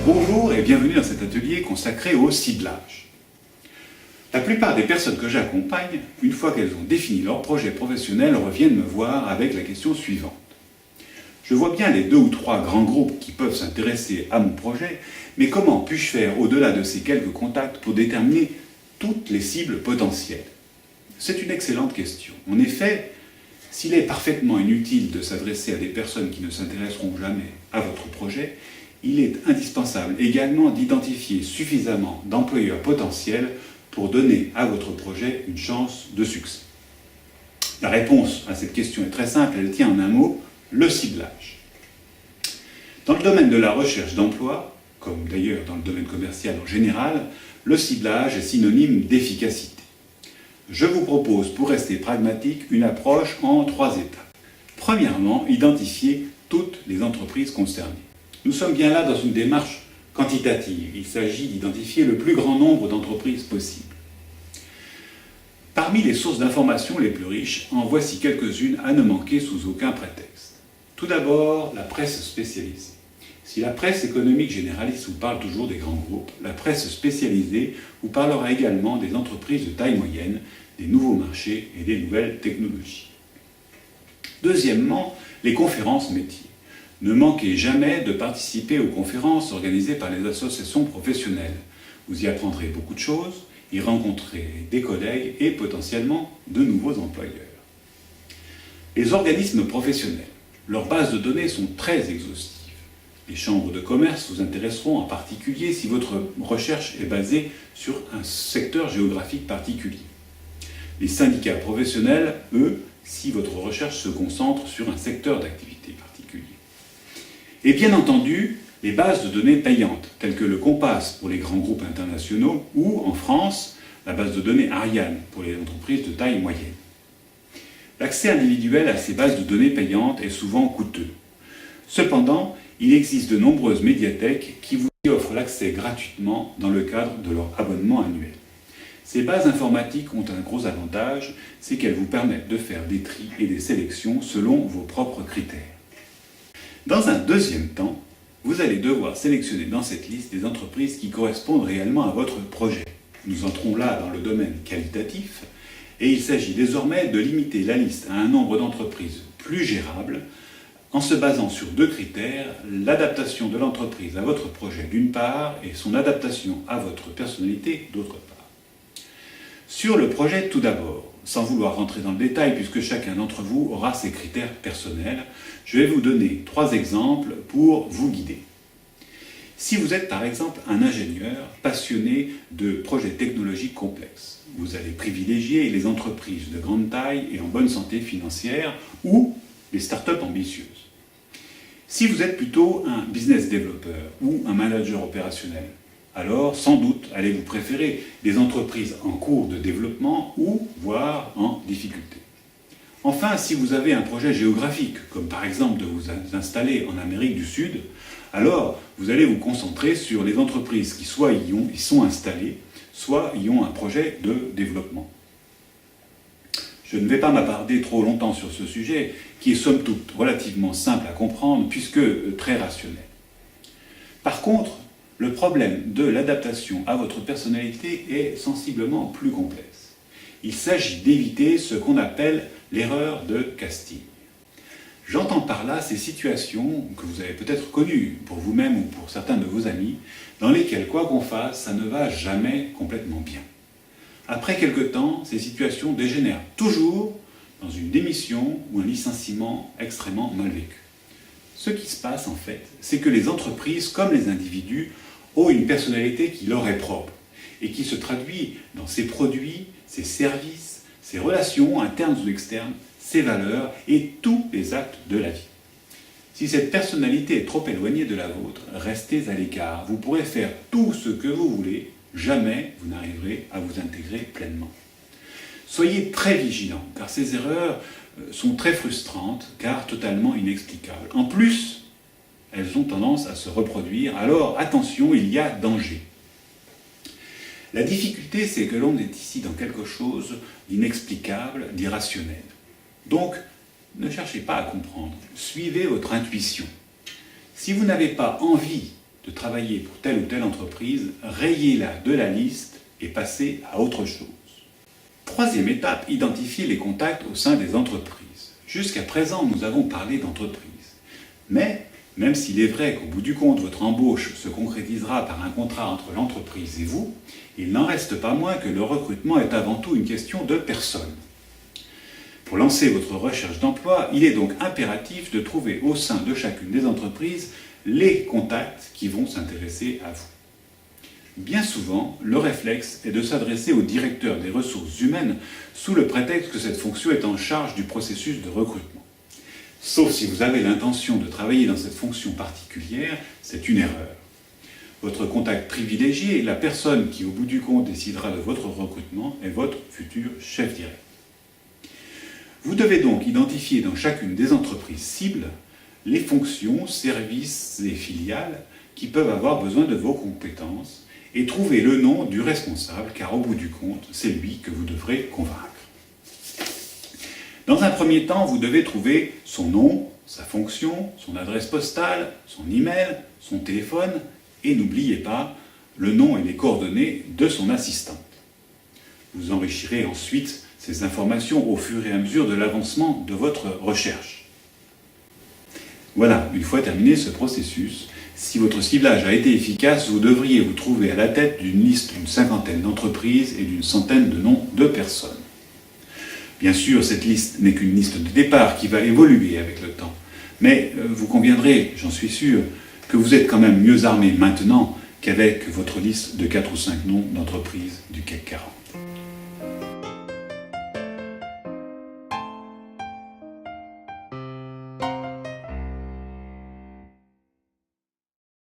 Bonjour et bienvenue dans cet atelier consacré au ciblage. La plupart des personnes que j'accompagne, une fois qu'elles ont défini leur projet professionnel, reviennent me voir avec la question suivante. Je vois bien les 2 ou 3 grands groupes qui peuvent s'intéresser à mon projet, mais comment puis-je faire au-delà de ces quelques contacts pour déterminer toutes les cibles potentielles? C'est une excellente question. En effet, s'il est parfaitement inutile de s'adresser à des personnes qui ne s'intéresseront jamais à votre projet, il est indispensable également d'identifier suffisamment d'employeurs potentiels pour donner à votre projet une chance de succès. La réponse à cette question est très simple, elle tient en un mot, le ciblage. Dans le domaine de la recherche d'emploi, comme d'ailleurs dans le domaine commercial en général, le ciblage est synonyme d'efficacité. Je vous propose, pour rester pragmatique, une approche en 3 étapes. Premièrement, identifier toutes les entreprises concernées. Nous sommes bien là dans une démarche quantitative. Il s'agit d'identifier le plus grand nombre d'entreprises possible. Parmi les sources d'information les plus riches, en voici quelques-unes à ne manquer sous aucun prétexte. Tout d'abord, la presse spécialisée. Si la presse économique généraliste vous parle toujours des grands groupes, la presse spécialisée vous parlera également des entreprises de taille moyenne, des nouveaux marchés et des nouvelles technologies. Deuxièmement, les conférences métiers. Ne manquez jamais de participer aux conférences organisées par les associations professionnelles. Vous y apprendrez beaucoup de choses, y rencontrerez des collègues et potentiellement de nouveaux employeurs. Les organismes professionnels. Leurs bases de données sont très exhaustives. Les chambres de commerce vous intéresseront en particulier si votre recherche est basée sur un secteur géographique particulier. Les syndicats professionnels, eux, si votre recherche se concentre sur un secteur d'activité particulier. Et bien entendu, les bases de données payantes, telles que le Compass pour les grands groupes internationaux ou, en France, la base de données Ariane pour les entreprises de taille moyenne. L'accès individuel à ces bases de données payantes est souvent coûteux. Cependant, il existe de nombreuses médiathèques qui vous y offrent l'accès gratuitement dans le cadre de leur abonnement annuel. Ces bases informatiques ont un gros avantage, c'est qu'elles vous permettent de faire des tris et des sélections selon vos propres critères. Dans un deuxième temps, vous allez devoir sélectionner dans cette liste des entreprises qui correspondent réellement à votre projet. Nous entrons là dans le domaine qualitatif et il s'agit désormais de limiter la liste à un nombre d'entreprises plus gérable en se basant sur 2 critères, l'adaptation de l'entreprise à votre projet d'une part et son adaptation à votre personnalité d'autre part. Sur le projet tout d'abord, sans vouloir rentrer dans le détail puisque chacun d'entre vous aura ses critères personnels, je vais vous donner 3 exemples pour vous guider. Si vous êtes par exemple un ingénieur passionné de projets technologiques complexes, vous allez privilégier les entreprises de grande taille et en bonne santé financière ou les startups ambitieuses. Si vous êtes plutôt un business developer ou un manager opérationnel, alors sans doute allez-vous préférer des entreprises en cours de développement ou voire en difficulté. Enfin, si vous avez un projet géographique, comme par exemple de vous installer en Amérique du Sud, alors vous allez vous concentrer sur les entreprises qui soit y sont installées, soit y ont un projet de développement. Je ne vais pas m'attarder trop longtemps sur ce sujet, qui est somme toute relativement simple à comprendre, puisque très rationnel. Par contre, le problème de l'adaptation à votre personnalité est sensiblement plus complexe. Il s'agit d'éviter ce qu'on appelle l'erreur de casting. J'entends par là ces situations que vous avez peut-être connues pour vous-même ou pour certains de vos amis, dans lesquelles, quoi qu'on fasse, ça ne va jamais complètement bien. Après quelque temps, ces situations dégénèrent toujours dans une démission ou un licenciement extrêmement mal vécu. Ce qui se passe en fait, c'est que les entreprises, comme les individus, ont une personnalité qui leur est propre et qui se traduit dans ses produits, ses services, ses relations internes ou externes, ses valeurs et tous les actes de la vie. Si cette personnalité est trop éloignée de la vôtre, restez à l'écart. Vous pourrez faire tout ce que vous voulez, jamais vous n'arriverez à vous intégrer pleinement. Soyez très vigilants, car ces erreurs sont très frustrantes, car totalement inexplicables. En plus, elles ont tendance à se reproduire, alors attention, il y a danger. La difficulté, c'est que l'on est ici dans quelque chose d'inexplicable, d'irrationnel. Donc, ne cherchez pas à comprendre, suivez votre intuition. Si vous n'avez pas envie de travailler pour telle ou telle entreprise, rayez-la de la liste et passez à autre chose. Troisième étape, identifier les contacts au sein des entreprises. Jusqu'à présent, nous avons parlé d'entreprise. Mais, même s'il est vrai qu'au bout du compte, votre embauche se concrétisera par un contrat entre l'entreprise et vous, il n'en reste pas moins que le recrutement est avant tout une question de personnes. Pour lancer votre recherche d'emploi, il est donc impératif de trouver au sein de chacune des entreprises les contacts qui vont s'intéresser à vous. Bien souvent, le réflexe est de s'adresser au directeur des ressources humaines sous le prétexte que cette fonction est en charge du processus de recrutement. Sauf si vous avez l'intention de travailler dans cette fonction particulière, c'est une erreur. Votre contact privilégié, la personne qui au bout du compte décidera de votre recrutement, est votre futur chef direct. Vous devez donc identifier dans chacune des entreprises cibles les fonctions, services et filiales qui peuvent avoir besoin de vos compétences et trouver le nom du responsable, car au bout du compte, c'est lui que vous devrez convaincre. Dans un premier temps, vous devez trouver son nom, sa fonction, son adresse postale, son email, son téléphone et n'oubliez pas le nom et les coordonnées de son assistante. Vous enrichirez ensuite ces informations au fur et à mesure de l'avancement de votre recherche. Voilà, une fois terminé ce processus, si votre ciblage a été efficace, vous devriez vous trouver à la tête d'une liste d'une 50aine d'entreprises et d'une centaine de noms de personnes. Bien sûr, cette liste n'est qu'une liste de départ qui va évoluer avec le temps, mais vous conviendrez, j'en suis sûr, que vous êtes quand même mieux armé maintenant qu'avec votre liste de 4 ou 5 noms d'entreprises du CAC 40.